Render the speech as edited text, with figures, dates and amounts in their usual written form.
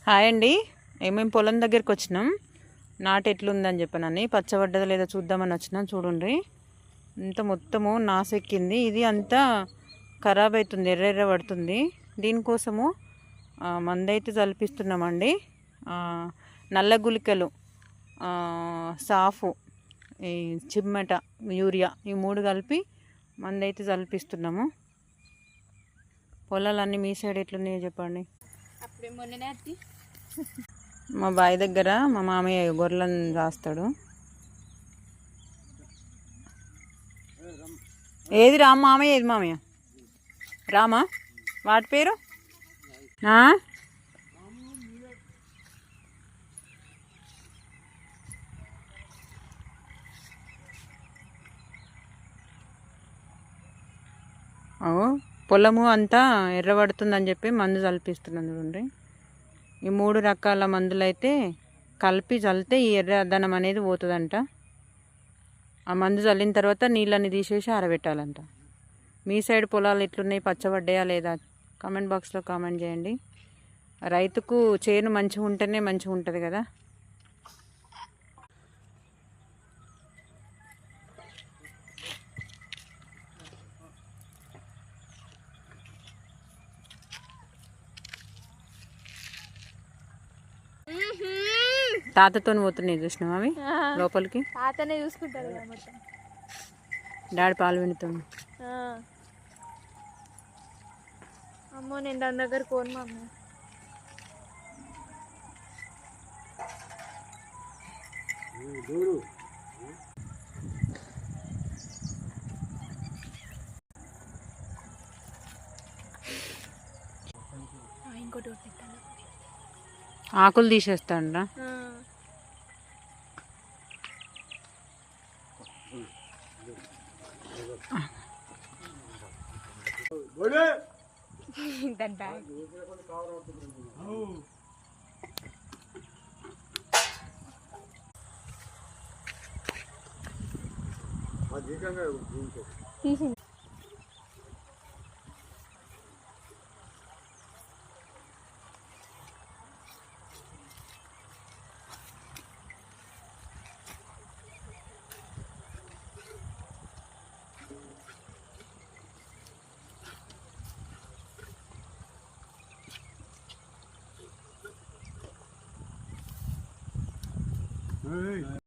Hi అండి. మేము పొలం దగ్గరికి వచ్చినాం. నాటు ఎట్లుందని చెప్పనని పచ్చబడ్డదో లేదో చూద్దామని వచ్చినాం. చూడండి, ఇంత మొత్తము నాసెక్కింది. ఇది అంతా ఖరాబ్ అవుతుంది, ఎర్ర పడుతుంది. దీనికోసము మందైతే జల్పిస్తున్నామండి. నల్ల గుళికలు, సాఫు, ఈ చిమ్మట, యూరియా, ఈ 3 కలిపి మందైతే జల్పిస్తున్నాము. పొలాలన్నీ మీ సైడ్ ఎట్లున్నాయో చెప్పండి. మా బావి దగ్గర మా మామయ్య గొర్రెలను రాస్తాడు. ఏది రామ మామయ్య, ఏది మామయ్య రామా? వాటి పేరు పొలము అంతా ఎర్రబడుతుందని చెప్పి మందు చల్పిస్తున్నాను. చూడండి, ఈ 3 రకాల మందులైతే కలిపి చల్లితే ఈ ఎర్రదనం అనేది పోతుందంట. ఆ మందు చల్లిన తర్వాత నీళ్ళని తీసేసి ఆరబెట్టాలంట. మీ సైడ్ పొలాలు ఎట్లున్నాయి, పచ్చబడ్డాయా లేదా? కామెంట్ బాక్స్లో కామెంట్ చేయండి. రైతుకు చేను మంచిగా ఉంటేనే మంచిగా ఉంటుంది కదా. తాతతో పోతున్నాయి, చూసినావా అవి లోపలికి? తాతనే చూసుకుంటాడు. డాడీ పాలు విండుతుంది. అమ్మో, నేను దాని దగ్గర కోను మమ్మీ. ఇంకోటి ఆకులు తీసేస్తాండ్రా. తీసింది. Hey.